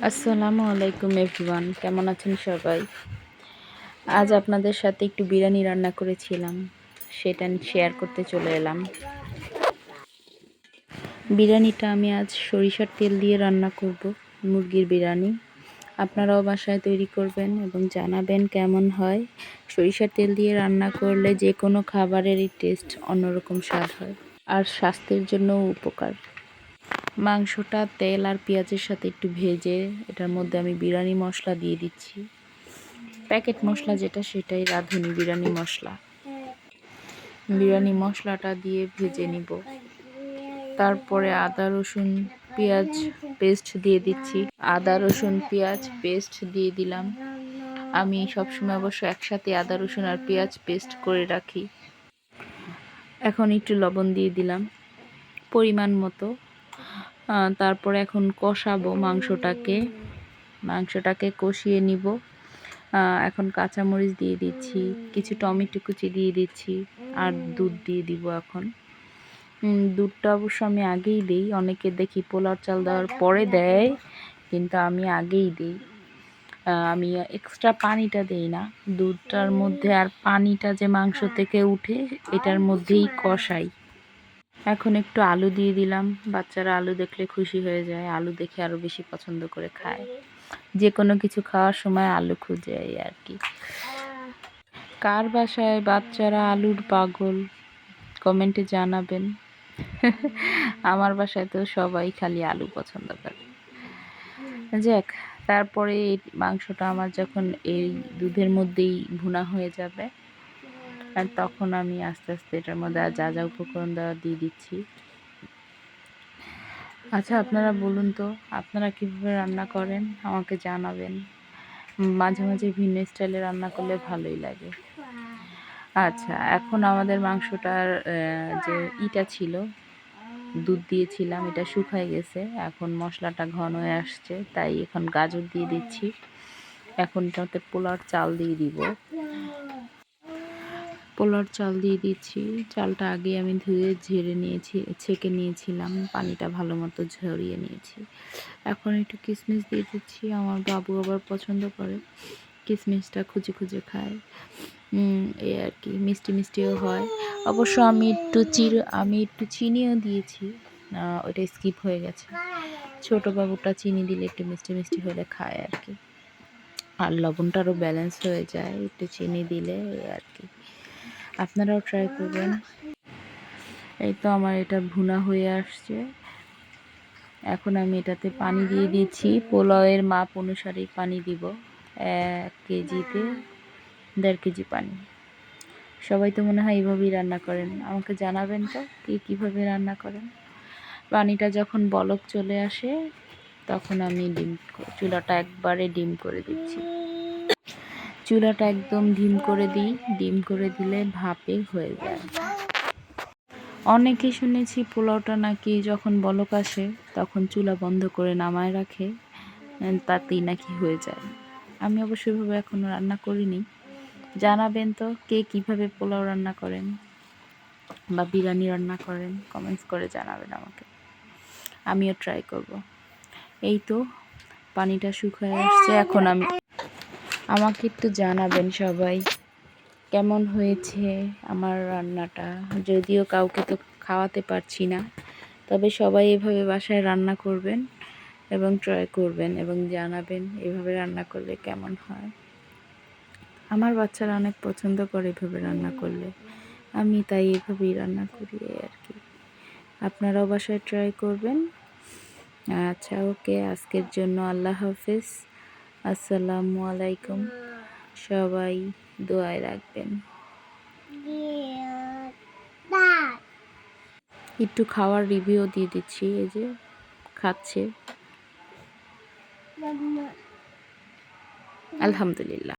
আসসালামু আলাইকুম এভরিওয়ান, কেমন আছেন সবাই? আজ আপনাদের সাথে একটু বিরিয়ানি রান্না করেছিলাম, সেটা শেয়ার করতে চলে এলাম। বিরিয়ানিটা আমি আজ সরিষার তেল দিয়ে রান্না করব, মুরগির বিরিয়ানি। আপনারাও বাসায় তৈরি করবেন এবং জানাবেন কেমন হয়। সরিষার তেল দিয়ে রান্না করলে যে কোনো খাবারেরই টেস্ট অন্যরকম স্বাদ হয়, আর স্বাস্থ্যের জন্যও উপকার। মাংসটা তেল আর পেঁয়াজের সাথে একটু ভেজে এটার মধ্যে আমি বিরিয়ানি মশলা দিয়ে দিচ্ছি। প্যাকেট মশলা যেটা, সেটাই রাঁধুনি বিরিয়ানি মশলা। বিরিয়ানি মশলাটা দিয়ে ভেজে নিব। তারপরে আদা রসুন পেঁয়াজ পেস্ট দিয়ে দিচ্ছি। আদা রসুন পেঁয়াজ পেস্ট দিয়ে দিলাম। আমি সবসময় অবশ্য একসাথে আদা রসুন আর পেঁয়াজ পেস্ট করে রাখি। এখন একটু লবণ দিয়ে দিলাম পরিমাণ মতো। তারপরে এখন কষাবো মাংসটাকে কষিয়ে নিব। এখন কাঁচামরিচ দিয়ে দিচ্ছি, কিছু টমেটো কুচি দিয়ে দিচ্ছি, আর দুধ দিয়ে দিব। এখন দুধটা অবশ্য আমি আগেই দিই, অনেকে দেখি পোলাও চাল দেওয়ার পরে দেয়, কিন্তু আমি আগেই দিই। আমি এক্সট্রা পানিটা দিই না দুধটার মধ্যে, আর পানিটা যে মাংস থেকে উঠে এটার মধ্যেই কষাই। এখন একটু আলু দিয়ে দিলাম, বাচ্চারা আলু দেখলে খুশি হয়ে যায়, আলু দেখে আরও বেশি পছন্দ করে খায়। যে কোনো কিছু খাওয়ার সময় আলু খুঁজে এই আর কি। কার বাসায় বাচ্চারা আলুর পাগল কমেন্টে জানাবেন। আমার বাসায় তো সবাই খালি আলু পছন্দ করে। যাক, তারপরে এই মাংসটা আমার যখন এই দুধের মধ্যেই ভুনা হয়ে যাবে, আর তখন আমি আস্তে আস্তে এটার মধ্যে যা যা উপকরণ দেওয়া দিয়ে দিচ্ছি। আচ্ছা, আপনারা বলুন তো আপনারা কীভাবে রান্না করেন, আমাকে জানাবেন। মাঝে মাঝে ভিন্ন স্টাইলে রান্না করলে ভালোই লাগে। আচ্ছা, এখন আমাদের মাংসটার যে ইটা ছিল, দুধ দিয়েছিলাম, এটা শুকায় গেছে। এখন মশলাটা ঘন হয়ে আসছে, তাই এখন গাজর দিয়ে দিচ্ছি। এখন এটাতে পোলাওর চাল দিয়ে দিব। পোলাওর চাল দিয়ে দিচ্ছি। চালটা আগে আমি ধুয়ে ঝেড়ে নিয়েছি, ছেঁকে নিয়েছিলাম, পানিটা ভালো মতো ঝরিয়ে নিয়েছি। এখন একটু কিশমিশ দিয়ে দিচ্ছি, আমার বাবু আবার পছন্দ করে কিশমিশটা, খুঁজে খুঁজে খায়। এই আর কি, মিষ্টি মিষ্টিও হয়। অবশ্য আমি একটু চিনিও দিয়েছি, ওটা স্কিপ হয়ে গেছে। ছোট বাবুটা চিনি দিলে একটু মিষ্টি মিষ্টি হলে খায় আর কি, আর লবণটা আরও ব্যালেন্স হয়ে যায় একটু চিনি দিলে, এই আর কি। আপনারাও ট্রাই করবেন। এই তো আমার এটা ভুনা হয়ে আসছে। এখন আমি এটাতে পানি দিয়ে দিচ্ছি, পোলাওয়ের মাপ অনুসারে পানি দিব। 1 কেজিতে 1.5 কেজি পানি। সবাই তো মনে হয় এইভাবেই রান্না করেন, আমাকে জানাবেন তো কে কীভাবে রান্না করেন। পানিটা যখন বলক চলে আসে তখন আমি চুলাটা একবারে ডিম করে দিচ্ছি। চুলাটা একদম ডিম করে দিই, ডিম করে দিলে ভাপে হয়ে যায়। অনেকে শুনেছি পোলাওটা নাকি যখন বলক আসে তখন চুলা বন্ধ করে নামায় রাখে, তাতেই নাকি হয়ে যায়। আমি অবশ্যই ভাবে এখনও রান্না করিনি। জানাবেন তো কে কীভাবে পোলাও রান্না করেন বা বিরিয়ানি রান্না করেন, কমেন্টস করে জানাবেন আমাকে, আমিও ট্রাই করব। এই তো পানিটা শুকিয়ে আসছে। এখন আমাকে একটু জানাবেন সবাই কেমন হয়েছে আমার রান্নাটা। যদিও কাউকে তো খাওয়াতে পারছি না, তবে সবাই এভাবে বাসায় রান্না করবেন এবং ট্রাই করবেন এবং জানাবেন এভাবে রান্না করলে কেমন হয়। আমার বাচ্চারা অনেক পছন্দ করে এভাবে রান্না করলে, আমি তাই এভাবেই রান্না করি আর কি। আপনারাও বাসায় ট্রাই করবেন। আচ্ছা, ওকে, আজকের জন্য আল্লাহ হাফেজ, আসসালামু আলাইকুম। সবাই দোয়ায় রাখবেন। একটু খাওয়ার রিভিউ দিয়ে দিচ্ছি, এই যে খাচ্ছে, আলহামদুলিল্লাহ।